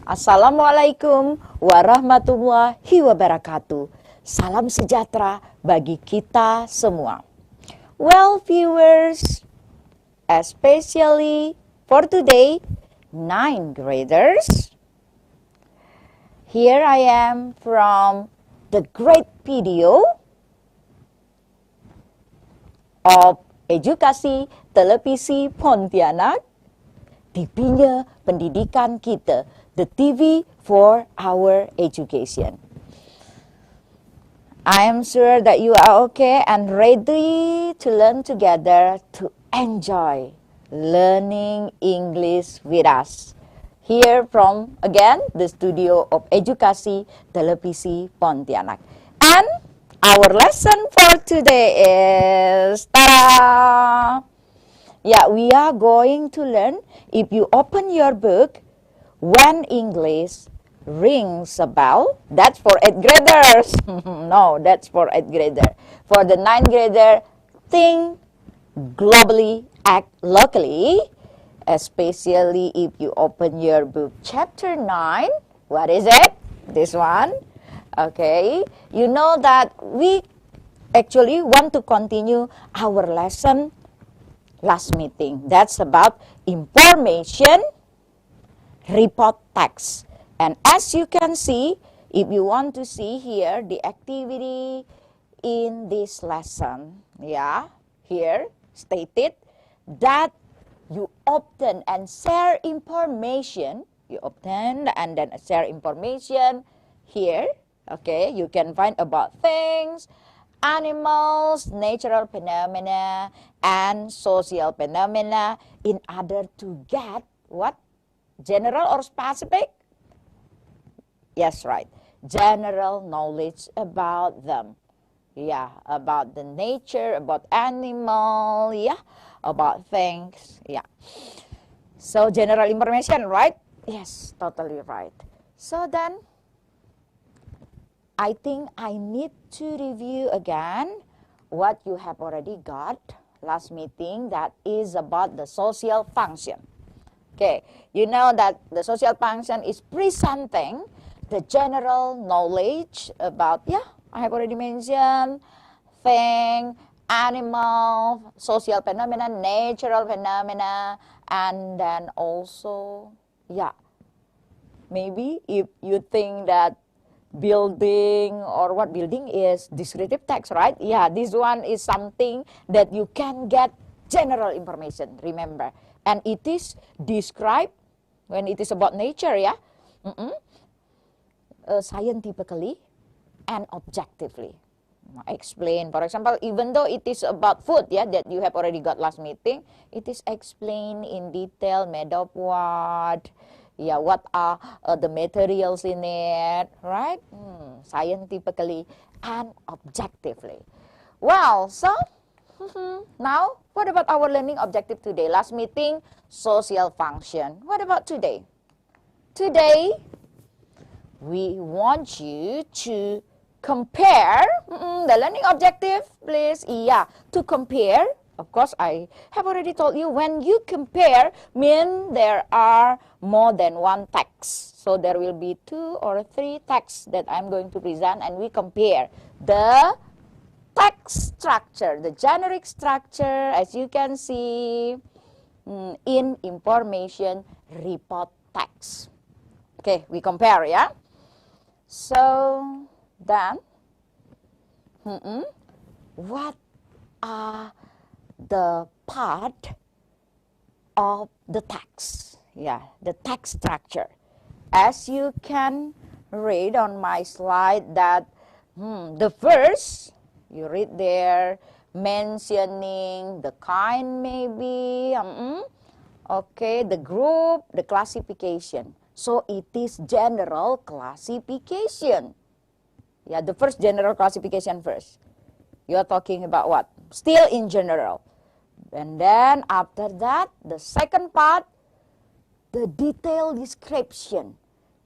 Assalamualaikum warahmatullahi wabarakatuh. Salam sejahtera bagi kita semua. Well, viewers, especially for today, 9th graders, here I am from the great video of Edukasi Televisi Pontianak, TV-nya pendidikan kita, the TV for our education. I am sure that you are okay and ready to learn together, to enjoy learning English with us. Here from, again, the studio of Edukasi Televisi Pontianak. And our lesson for today is, ta-da! Yeah, we are going to learn, if you open your book, when English rings a bell. That's for 8th graders. No, that's for 8th grader. For the 9th grader, think globally, act locally. Especially if you open your book, chapter 9. What is it? This one. Okay. You know that we actually want to continue our lesson last meeting. That's about information report text. And as you can see, if you want to see here the activity in this lesson, yeah, here stated that you obtain and share information. You obtain and then share information here. Okay, you can find about things, animals, natural phenomena, and social phenomena in order to get what? General or specific? Yes, right. General knowledge about them. Yeah, about the nature, about animal, yeah, about things, yeah. So, general information, right? Yes, totally right. So then, I think I need to review again what you have already got last meeting, that is about the social function. Okay, you know that the social function is presenting the general knowledge about, yeah, I have already mentioned, thing, animal, social phenomena, natural phenomena, and then also, yeah, maybe if you think that building or what building is descriptive text, right? Yeah, this one is something that you can get general information, remember. And it is described when it is about nature, yeah, scientifically and objectively. Explain, for example, even though it is about food, yeah, that you have already got last meeting, it is explained in detail, made of what, yeah, what are the materials in it, right? Scientifically and objectively. Well, so now, what about our learning objective today? Last meeting, social function. What about today? Today, we want you to compare the learning objective, please. Yeah, to compare. Of course, I have already told you when you compare, mean there are more than one text. So there will be 2 or 3 texts that I'm going to present, and we compare the text structure, the generic structure, as you can see in information report text. Okay, we compare, yeah? So, then, what are the part of the text? Yeah, the text structure. As you can read on my slide that the first, you read there, mentioning the kind maybe, okay, the group, the classification. So it is general classification. Yeah, the first general classification first. You are talking about what? Still in general. And then after that, the second part, the detailed description.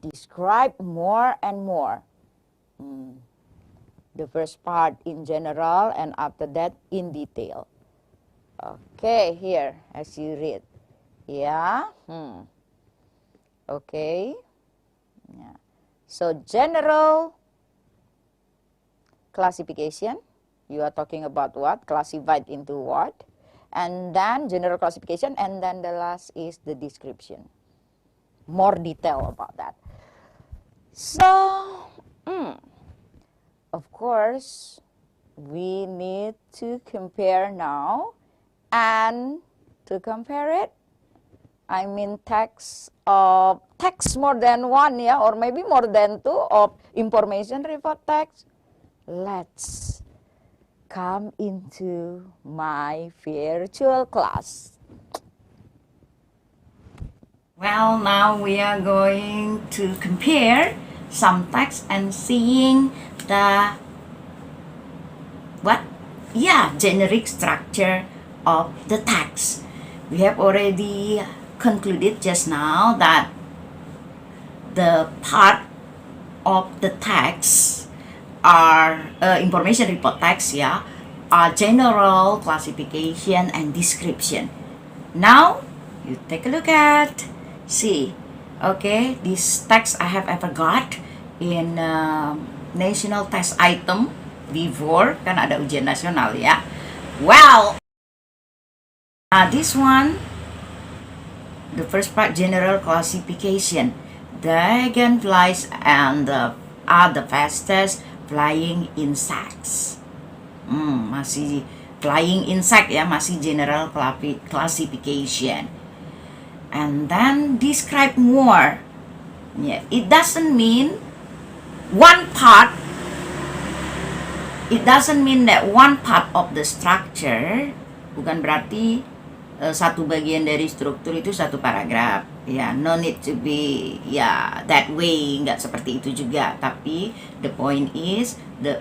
Describe more and more. The first part in general, and after that in detail. Okay, here as you read. Yeah. Okay. Yeah. So general classification, you are talking about what? Classified into what? And then general classification, and then the last is the description. More detail about that. So, of course, we need to compare now, and to compare it, I mean text more than one, yeah, or maybe more than two of information report text. Let's come into my virtual class. Well, now we are going to compare some text and seeing the generic structure of the text. We have already concluded just now that the part of the text are information report text, yeah, are general, classification, and description. Now you take a look at, see, okay, this text I have ever got in national test item before, kan ada ujian nasional ya. Well, this one, the first part, general classification. Dragonflies are the fastest flying insects. Masih flying insect ya, masih general classification. And then describe more. Yeah, it doesn't mean one part. It doesn't mean that one part of the structure, bukan berarti satu bagian dari struktur itu satu paragraf. Ya, no need to be that way, nggak seperti itu juga. Tapi the point is the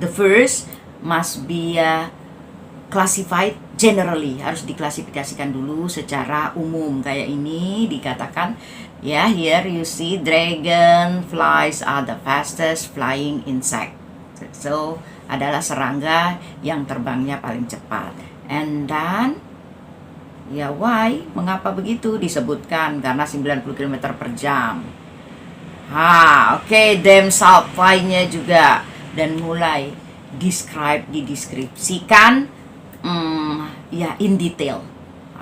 first must be classified generally, harus diklasifikasikan dulu secara umum. Kayak ini dikatakan, ya, here you see dragonflies are the fastest flying insect. So adalah serangga yang terbangnya paling cepat. And then, ya, why? Mengapa begitu? Disebutkan karena 90 km per jam. Oke, themselves fly-nya juga. Dan mulai describe, dideskripsikan, in detail.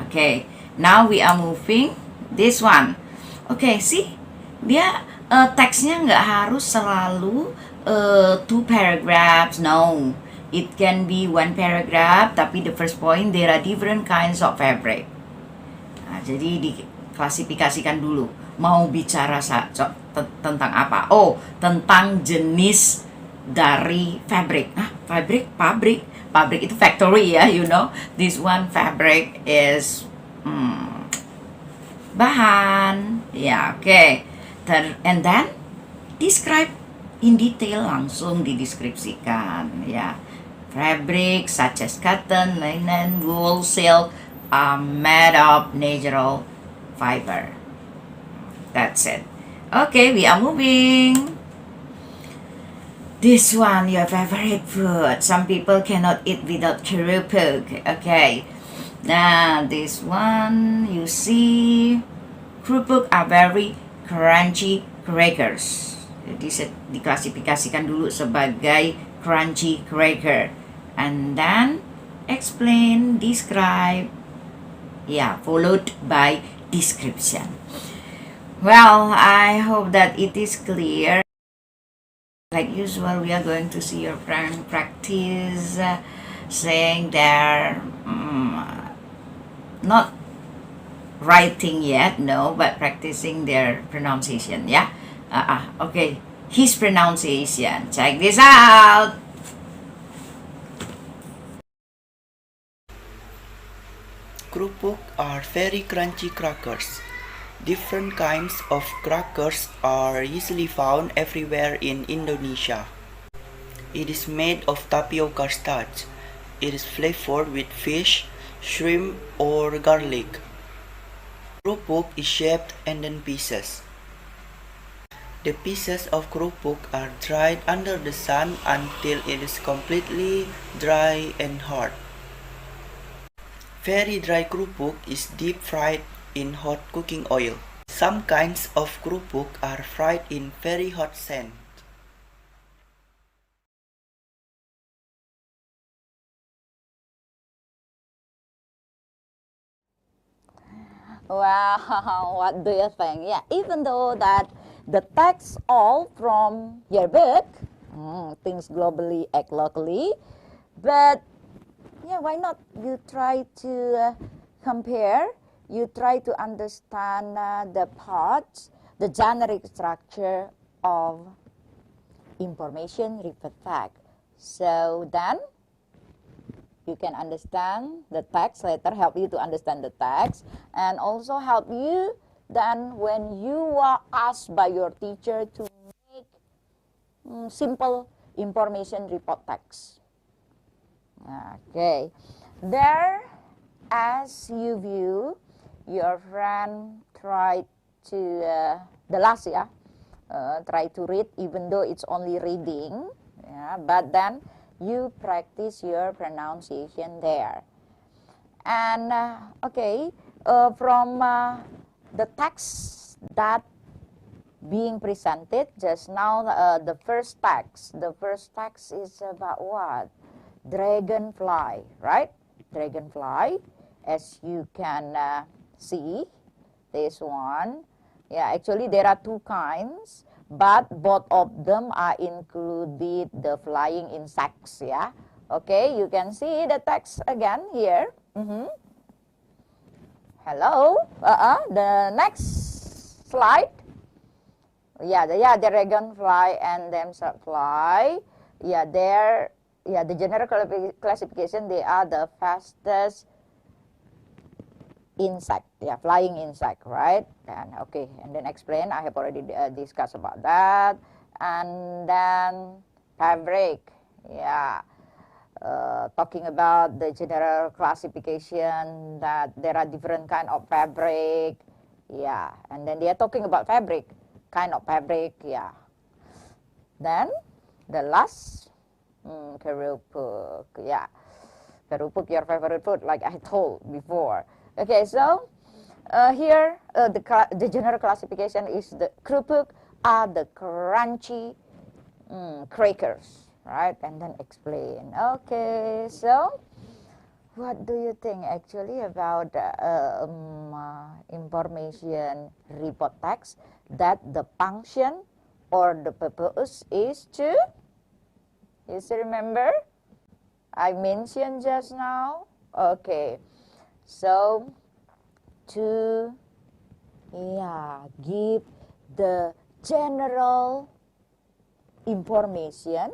Okay, now we are moving this one. Okay, see, dia teksnya nggak harus selalu 2 paragraphs. No, it can be 1 paragraph, tapi the first point, there are different kinds of fabric. Jadi diklasifikasikan dulu. Mau bicara tentang apa? Oh, tentang jenis dari fabric. Pabrik itu factory ya, you know. This one fabric is bahan. Ya, okay. And then describe in detail, langsung dideskripsikan ya. Fabric such as cotton, linen, wool, silk are made of natural fiber. That's it. Okay, we are moving. This one, your favorite food. Some people cannot eat without kerupuk. Okay. Now, this one, you see, kerupuk are very crunchy crackers. Jadi diklasifikasikan dulu sebagai crunchy cracker. And then, explain, describe. Yeah, followed by description. Well, I hope that it is clear. Like usual, we are going to see your friend practice saying their not writing yet, no, but practicing their pronunciation, yeah? Okay, his pronunciation. Check this out. Kerupuk are very crunchy crackers. Different kinds of crackers are easily found everywhere in Indonesia. It is made of tapioca starch. It is flavored with fish, shrimp, or garlic. Kerupuk is shaped and in pieces. The pieces of kerupuk are dried under the sun until it is completely dry and hard. Very dry kerupuk is deep fried in hot cooking oil. Some kinds of kerupuk are fried in very hot sand. Wow, what do you think? Yeah, even though that the text all from your book, things globally act locally, but yeah, why not you try to compare, you try to understand the parts, the generic structure of information report fact. So then you can understand the text later, help you to understand the text, and also help you then when you are asked by your teacher to make simple information report text. Okay, there as you view your friend try to the last try to read even though it's only reading, but then you practice your pronunciation there. And okay, from the text that being presented just now, the first text is about what? Dragonfly, right? Dragonfly, as you can see, this one. Yeah, actually there are two kinds, but both of them are included the flying insects, yeah. Okay, you can see the text again here. Hello, the next slide. Yeah, the dragonfly and themselves fly. Yeah, the general classification, they are the fastest insect, flying insect, right? And okay, and then explain, I have already discussed about that. And then fabric, talking about the general classification that there are different kind of fabric, and then they are talking about fabric, kind of fabric, Then the last, kerupuk, kerupuk, your favorite food, like I told before. Okay, so here the general classification is the kerupuk are the crunchy crackers, right? And then explain. Okay, so what do you think actually about information report text that the function or the purpose is to? You still remember? I mentioned just now. Okay, so to give the general information,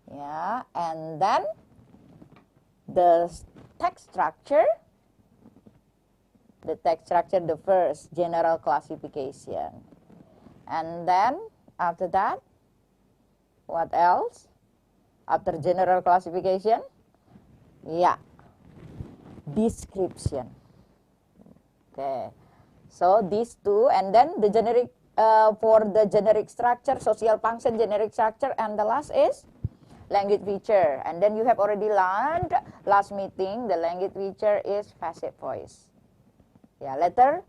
and then the text structure, the first general classification, and then after that, what else? After general classification, description. Okay, so these two, and then the generic for the generic structure, social function, generic structure, and the last is language feature. And then you have already learned last meeting, the language feature is passive voice. Later,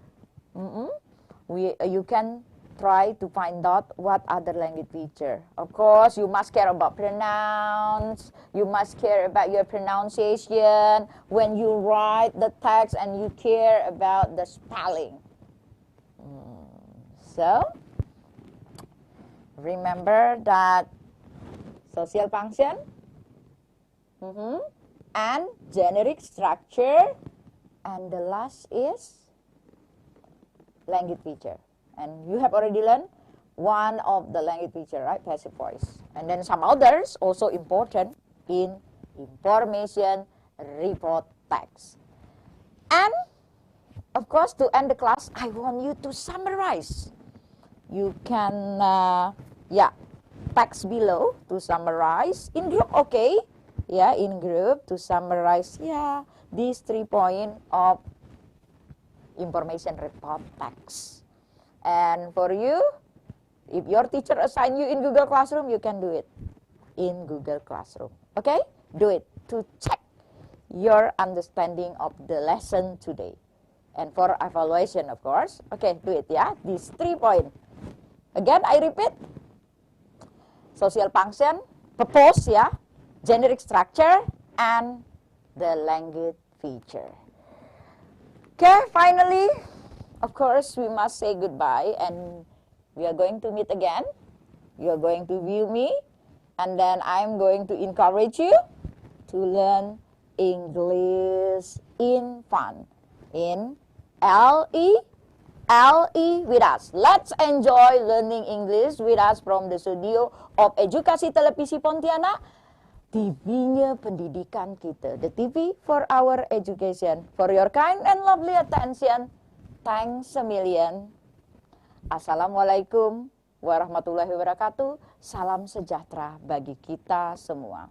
you can try to find out what other language feature. Of course, you must care about pronounce, you must care about your pronunciation when you write the text, and you care about the spelling. So, remember that social function and generic structure, and the last is language feature. And you have already learned one of the language feature, right? Passive voice. And then some others also important in information report text. And of course, to end the class, I want you to summarize. You can, text below to summarize. In group, okay? In group to summarize, these 3 points of information report text. And for you, if your teacher assign you in Google Classroom, you can do it in Google Classroom. Okay? Do it to check your understanding of the lesson today. and for evaluation, of course. Okay, do it ya. These 3 points. Again, I repeat. Social function, purpose ya, generic structure, and the language feature. Okay, finally, of course, we must say goodbye, and we are going to meet again. You are going to view me, and then I'm going to encourage you to learn English in fun, in LE with us. Let's enjoy learning English with us from the studio of Edukasi Televisi Pontianak, TV-nya pendidikan kita, the TV for our education. For your kind and lovely attention, thanks a million. Assalamualaikum warahmatullahi wabarakatuh. Salam sejahtera bagi kita semua.